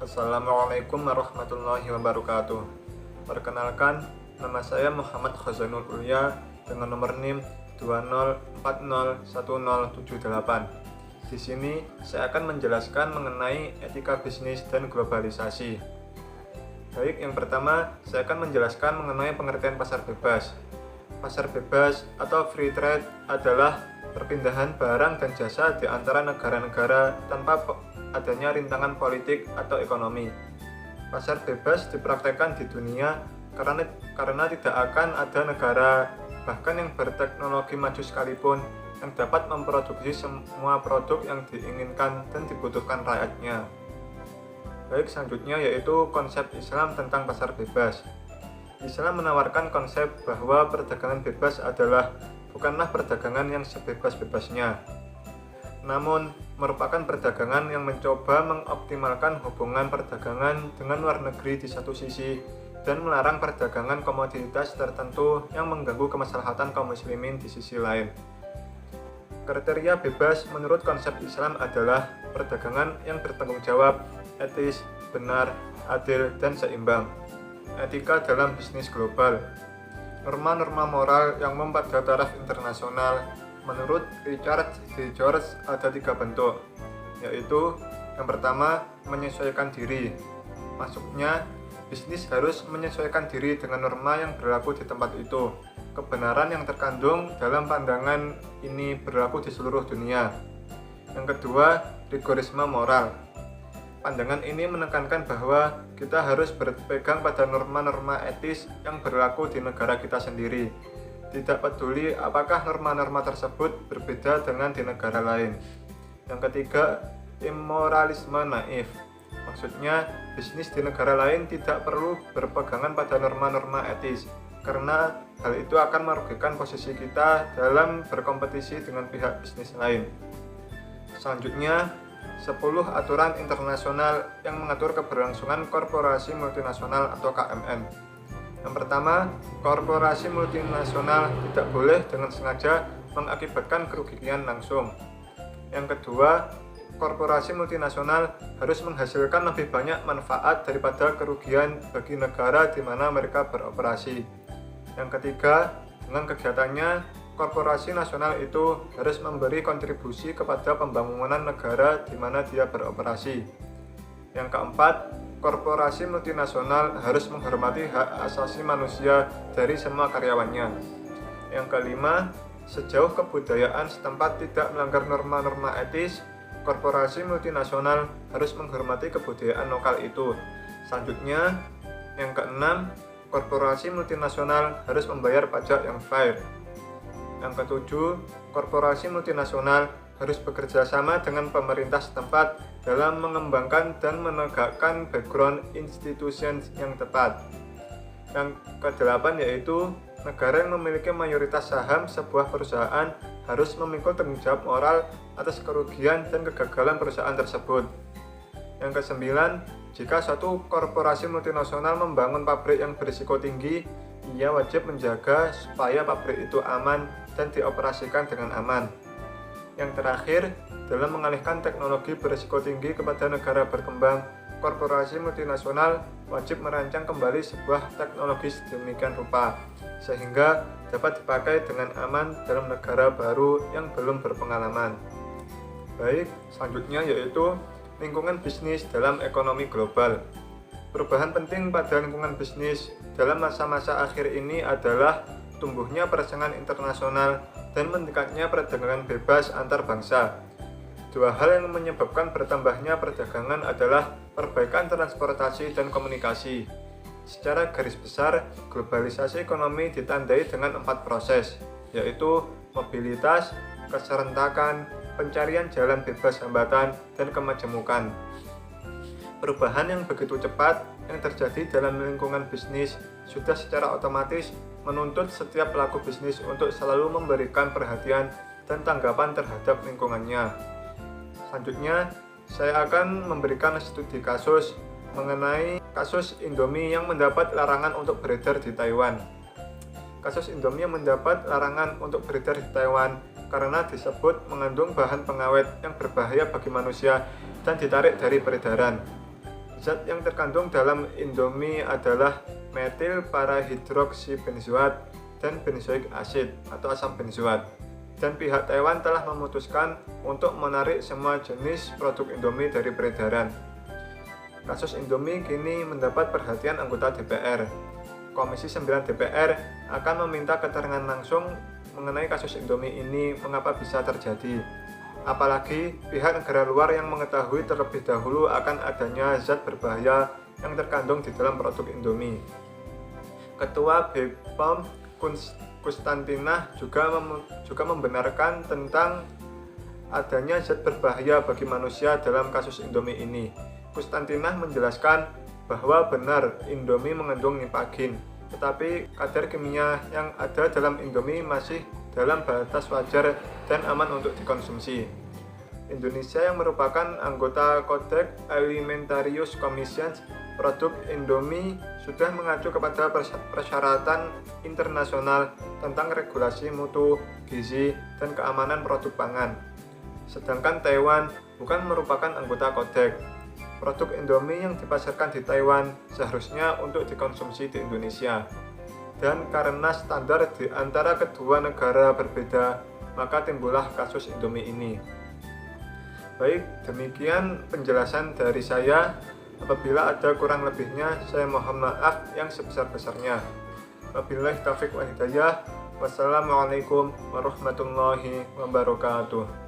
Assalamualaikum warahmatullahi wabarakatuh. Perkenalkan, nama saya Muhammad Khazanul Ulya dengan nomor NIM 204010778. Di sini saya akan menjelaskan mengenai etika bisnis dan globalisasi. Baik, yang pertama saya akan menjelaskan mengenai pengertian pasar bebas. Pasar bebas atau free trade adalah perpindahan barang dan jasa di antara negara-negara tanpa adanya rintangan politik atau ekonomi. Pasar bebas dipraktekkan di dunia karena tidak akan ada negara, bahkan yang berteknologi maju sekalipun, yang dapat memproduksi semua produk yang diinginkan dan dibutuhkan rakyatnya. Baik, selanjutnya yaitu konsep Islam tentang pasar bebas. Islam menawarkan konsep bahwa perdagangan bebas bukanlah perdagangan yang sebebas-bebasnya, namun merupakan perdagangan yang mencoba mengoptimalkan hubungan perdagangan dengan luar negeri di satu sisi dan melarang perdagangan komoditas tertentu yang mengganggu kemaslahatan kaum muslimin di sisi lain. Kriteria bebas menurut konsep Islam adalah perdagangan yang bertanggung jawab, etis, benar, adil, dan seimbang. Etika dalam bisnis global. Norma-norma moral yang memperkuat taraf internasional menurut Richard D. George ada 3 bentuk, yaitu yang pertama, menyesuaikan diri. Maksudnya, bisnis harus menyesuaikan diri dengan norma yang berlaku di tempat itu. Kebenaran yang terkandung dalam pandangan ini berlaku di seluruh dunia. Yang kedua, rigorisme moral. Pandangan ini menekankan bahwa kita harus berpegang pada norma-norma etis yang berlaku di negara kita sendiri. Tidak peduli apakah norma-norma tersebut berbeda dengan di negara lain. Yang ketiga, immoralisme naif. Maksudnya, bisnis di negara lain tidak perlu berpegangan pada norma-norma etis, karena hal itu akan merugikan posisi kita dalam berkompetisi dengan pihak bisnis lain. Selanjutnya, 10 aturan internasional yang mengatur keberlangsungan korporasi multinasional atau KMN. Yang pertama, korporasi multinasional tidak boleh dengan sengaja mengakibatkan kerugian langsung. Yang kedua, korporasi multinasional harus menghasilkan lebih banyak manfaat daripada kerugian bagi negara di mana mereka beroperasi. Yang ketiga, dengan kegiatannya, korporasi nasional itu harus memberi kontribusi kepada pembangunan negara di mana dia beroperasi. Yang keempat, korporasi multinasional harus menghormati hak asasi manusia dari semua karyawannya. Yang kelima, sejauh kebudayaan setempat tidak melanggar norma-norma etis, korporasi multinasional harus menghormati kebudayaan lokal itu. Selanjutnya, yang keenam, korporasi multinasional harus membayar pajak yang fair. Yang ketujuh, korporasi multinasional harus bekerja sama dengan pemerintah setempat dalam mengembangkan dan menegakkan background institutions yang tepat. Yang kedelapan yaitu, negara yang memiliki mayoritas saham sebuah perusahaan harus memikul tanggung jawab moral atas kerugian dan kegagalan perusahaan tersebut. Yang kesembilan, jika suatu korporasi multinasional membangun pabrik yang berisiko tinggi, ia wajib menjaga supaya pabrik itu aman dan dioperasikan dengan aman. Yang terakhir, dalam mengalihkan teknologi berisiko tinggi kepada negara berkembang, korporasi multinasional wajib merancang kembali sebuah teknologi sedemikian rupa, sehingga dapat dipakai dengan aman dalam negara baru yang belum berpengalaman. Baik, selanjutnya yaitu lingkungan bisnis dalam ekonomi global. Perubahan penting pada lingkungan bisnis dalam masa-masa akhir ini adalah tumbuhnya persaingan internasional dan meningkatnya perdagangan bebas antar bangsa. Dua hal yang menyebabkan bertambahnya perdagangan adalah perbaikan transportasi dan komunikasi. Secara garis besar, globalisasi ekonomi ditandai dengan 4 proses, yaitu mobilitas, keserentakan, pencarian jalan bebas hambatan, dan kemajemukan. Perubahan yang begitu cepat yang terjadi dalam lingkungan bisnis sudah secara otomatis menuntut setiap pelaku bisnis untuk selalu memberikan perhatian dan tanggapan terhadap lingkungannya. Selanjutnya, saya akan memberikan studi kasus mengenai kasus Indomie yang mendapat larangan untuk beredar di Taiwan. Kasus Indomie yang mendapat larangan untuk beredar di Taiwan karena disebut mengandung bahan pengawet yang berbahaya bagi manusia dan ditarik dari peredaran. Zat yang terkandung dalam Indomie adalah metil parahidroksibenzoat dan benzoik acid atau asam benzoat. Dan pihak Taiwan telah memutuskan untuk menarik semua jenis produk Indomie dari peredaran. Kasus Indomie kini mendapat perhatian anggota DPR. Komisi 9 DPR akan meminta keterangan langsung mengenai kasus Indomie ini mengapa bisa terjadi. Apalagi pihak negara luar yang mengetahui terlebih dahulu akan adanya zat berbahaya yang terkandung di dalam produk Indomie. Ketua BPOM Kustantinah juga membenarkan tentang adanya zat berbahaya bagi manusia dalam kasus Indomie ini. Kustantinah menjelaskan bahwa benar Indomie mengandung nipagin, tetapi kadar kimia yang ada dalam Indomie masih dalam batas wajar dan aman untuk dikonsumsi. Indonesia yang merupakan anggota Codex Alimentarius Commission, produk Indomie sudah mengacu kepada persyaratan internasional tentang regulasi mutu, gizi, dan keamanan produk pangan. Sedangkan Taiwan bukan merupakan anggota Codex. Produk Indomie yang dipasarkan di Taiwan seharusnya untuk dikonsumsi di Indonesia. Dan karena standar di antara kedua negara berbeda, maka timbullah kasus Indomie ini. Baik, demikian penjelasan dari saya. Apabila ada kurang lebihnya, saya mohon maaf yang sebesar-besarnya. Wabillahi taufiq wal hidayah. Wassalamualaikum warahmatullahi wabarakatuh.